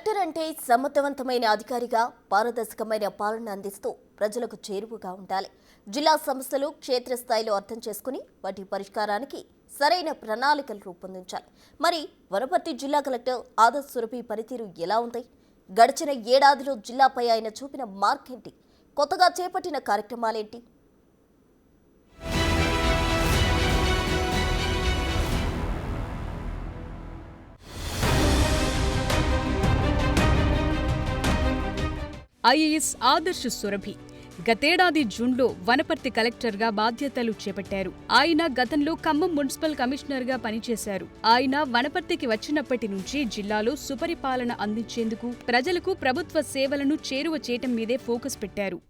Collector అంటే సమర్థవంతమైన అధికారిగా పారదర్శకమైన పాలన అందిస్తూ ప్రజలకు చేరువగా ఉండాలి. జిల్లా సమస్యలు క్షేత్రస్థాయిలో అర్థం చేసుకుని వాటి పరిష్కారానికి సరైన ప్రణాళికలు రూపొందించాలి. మరి వనపర్తి జిల్లా కలెక్టర్ ఆదర్శ్ సురభి పనితీరు ఎలా ఉంది? గడిచిన ఏడాదిలో జిల్లాపై ఆయన చూపిన మార్కేంటి? కొత్తగా చేపట్టిన కార్యక్రమాలేంటి? ఐఏఎస్ ఆదర్శ్ సురభి గతేడాది జూన్లో వనపర్తి కలెక్టర్గా బాధ్యతలు చేపట్టారు. ఆయన గతంలో ఖమ్మం మున్సిపల్ కమిషనర్గా పనిచేశారు. ఆయన వనపర్తికి వచ్చినప్పటి నుంచి జిల్లాలో సుపరిపాలన అందించేందుకు, ప్రజలకు ప్రభుత్వ సేవలను చేరువ చేయటం మీదే ఫోకస్ పెట్టారు.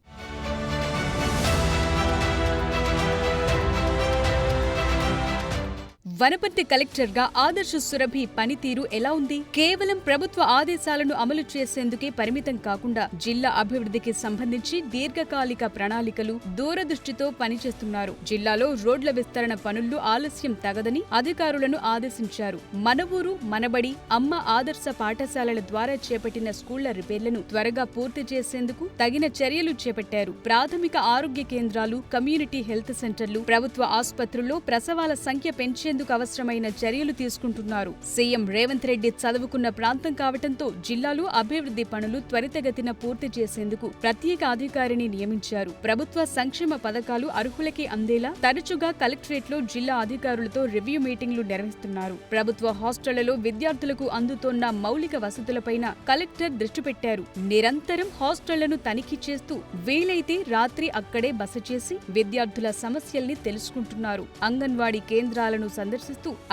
వనపర్తి కలెక్టర్గా ఆదర్శ్ సురభి పనితీరు ఎలా ఉంది? కేవలం ప్రభుత్వ ఆదేశాలను అమలు చేసేందుకే పరిమితం కాకుండా జిల్లా అభివృద్ధికి సంబంధించి దీర్ఘకాలిక ప్రణాళికలు, దూరదృష్టితో పనిచేస్తున్నారు. జిల్లాలో రోడ్ల విస్తరణ పనుల్లో ఆలస్యం తగదని అధికారులను ఆదేశించారు. మన ఊరు మనబడి, అమ్మ ఆదర్శ పాఠశాలల ద్వారా చేపట్టిన స్కూళ్ల రిపేర్లను త్వరగా పూర్తి చేసేందుకు తగిన చర్యలు చేపట్టారు. ప్రాథమిక ఆరోగ్య కేంద్రాలు, కమ్యూనిటీ హెల్త్ సెంటర్లు, ప్రభుత్వ ఆసుపత్రుల్లో ప్రసవాల సంఖ్య పెంచేందుకు అవసరమైన చర్యలు తీసుకుంటున్నారు. సీఎం రేవంత్ రెడ్డి చదువుకున్న ప్రాంతం కావటంతో జిల్లాలో అభివృద్ధి పనులు త్వరితగతిన పూర్తి చేసేందుకు ప్రత్యేక అధికారిని నియమించారు. ప్రభుత్వ సంక్షేమ పథకాలు అర్హులకే అందేలా తరచుగా కలెక్టరేట్లో జిల్లా అధికారులతో రివ్యూ మీటింగ్లు నిర్వహిస్తున్నారు. ప్రభుత్వ హాస్టళ్లలో విద్యార్థులకు అందుతోన్న మౌలిక వసతులపైన కలెక్టర్ దృష్టి పెట్టారు. నిరంతరం హాస్టళ్లను తనిఖీ చేస్తూ వీలైతే రాత్రి అక్కడే బస చేసి విద్యార్థుల సమస్యల్ని తెలుసుకుంటున్నారు. అంగన్వాడీ కేంద్రాలను సందర్శిస్తూ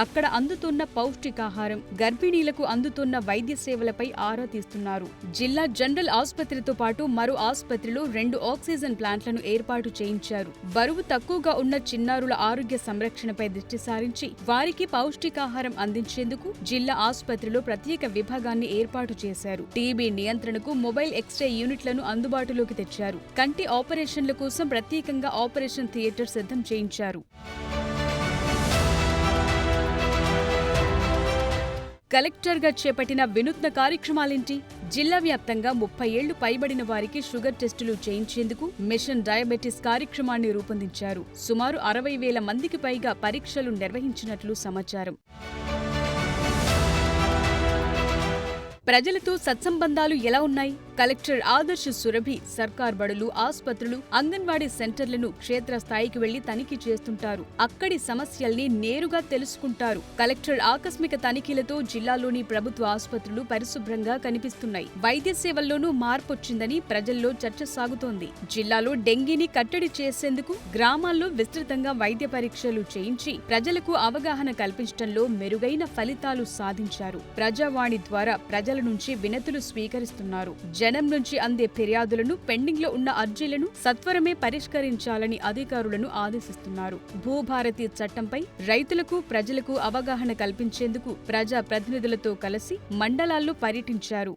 అక్కడ అందుతున్న పౌష్టికాహారం, గర్భిణీలకు అందుతున్న వైద్య సేవలపై ఆరా తీస్తున్నారు. జిల్లా జనరల్ ఆసుపత్రితో పాటు మరో ఆసుపత్రిలో 2 ఆక్సిజన్ ప్లాంట్లను ఏర్పాటు చేయించారు. బరువు తక్కువగా ఉన్న చిన్నారుల ఆరోగ్య సంరక్షణపై దృష్టి సారించి వారికి పౌష్టికాహారం అందించేందుకు జిల్లా ఆసుపత్రిలో ప్రత్యేక విభాగాన్ని ఏర్పాటు చేశారు. టీబీ నియంత్రణకు మొబైల్ ఎక్స్రే యూనిట్లను అందుబాటులోకి తెచ్చారు. కంటి ఆపరేషన్ల కోసం ప్రత్యేకంగా ఆపరేషన్ థియేటర్ సిద్ధం చేయించారు. కలెక్టర్గా చేపట్టిన వినూత్న కార్యక్రమాలేంటి? జిల్లా వ్యాప్తంగా 30 ఏళ్లు పైబడిన వారికి షుగర్ టెస్టులు చేయించేందుకు మిషన్ డయాబెటిస్ కార్యక్రమాన్ని రూపొందించారు. సుమారు 60,000 మందికి పైగా పరీక్షలు నిర్వహించినట్లు సమాచారం. ప్రజలతో సత్సంబంధాలు ఎలా ఉన్నాయి? కలెక్టర్ ఆదర్శ్ సురభి సర్కార్ బడులు, ఆసుపత్రులు, అంగన్వాడీ సెంటర్లను క్షేత్రస్థాయికి వెళ్లి తనిఖీ చేస్తుంటారు. అక్కడి సమస్యల్ని నేరుగా తెలుసుకుంటారు. కలెక్టర్ ఆకస్మిక తనిఖీలతో జిల్లాలోని ప్రభుత్వ ఆసుపత్రులు పరిశుభ్రంగా కనిపిస్తున్నాయి. వైద్య సేవల్లోనూ మార్పొచ్చిందని ప్రజల్లో చర్చ సాగుతోంది. జిల్లాలో డెంగీని కట్టడి చేసేందుకు గ్రామాల్లో విస్తృతంగా వైద్య పరీక్షలు చేయించి ప్రజలకు అవగాహన కల్పించడంలో మెరుగైన ఫలితాలు సాధించారు. ప్రజావాణి ద్వారా ప్రజల నుంచి వినతులు స్వీకరిస్తున్నారు. జనం నుంచి అందే ఫిర్యాదులను, పెండింగ్లో ఉన్న అర్జీలను సత్వరమే పరిష్కరించాలని అధికారులను ఆదేశిస్తున్నారు. భూభారతి చట్టంపై రైతులకు, ప్రజలకు అవగాహన కల్పించేందుకు ప్రజా ప్రతినిధులతో కలిసి మండలాల్లో పర్యటించారు.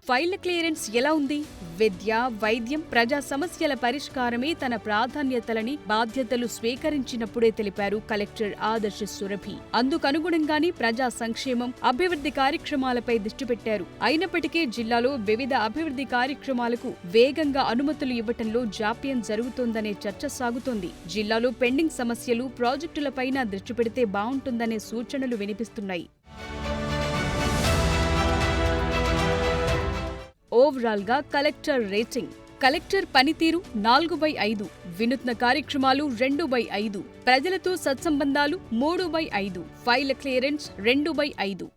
ఫైళ్ల క్లియరెన్స్ ఎలా ఉంది? విద్య, వైద్యం, ప్రజా సమస్యల పరిష్కారమే తన ప్రాధాన్యతలని బాధ్యతలు స్వీకరించినప్పుడే తెలిపారు కలెక్టర్ ఆదర్శ్ సురభి. అందుకనుగుణంగానే ప్రజా సంక్షేమం, అభివృద్ధి కార్యక్రమాలపై దృష్టి పెట్టారు. అయినప్పటికీ జిల్లాలో వివిధ అభివృద్ధి కార్యక్రమాలకు వేగంగా అనుమతులు ఇవ్వటంలో జాప్యం జరుగుతోందనే చర్చ సాగుతోంది. జిల్లాలో పెండింగ్ సమస్యలు, ప్రాజెక్టులపైన దృష్టి పెడితే బావుంటుందనే సూచనలు వినిపిస్తున్నాయి. ఓవరాల్ గా కలెక్టర్ రేటింగ్: కలెక్టర్ పనితీరు 4/5, వినూత్న కార్యక్రమాలు 2/5, ప్రజలతో సత్సంబంధాలు 3/5, ఫైళ్ల క్లియరెన్స్ 2/5.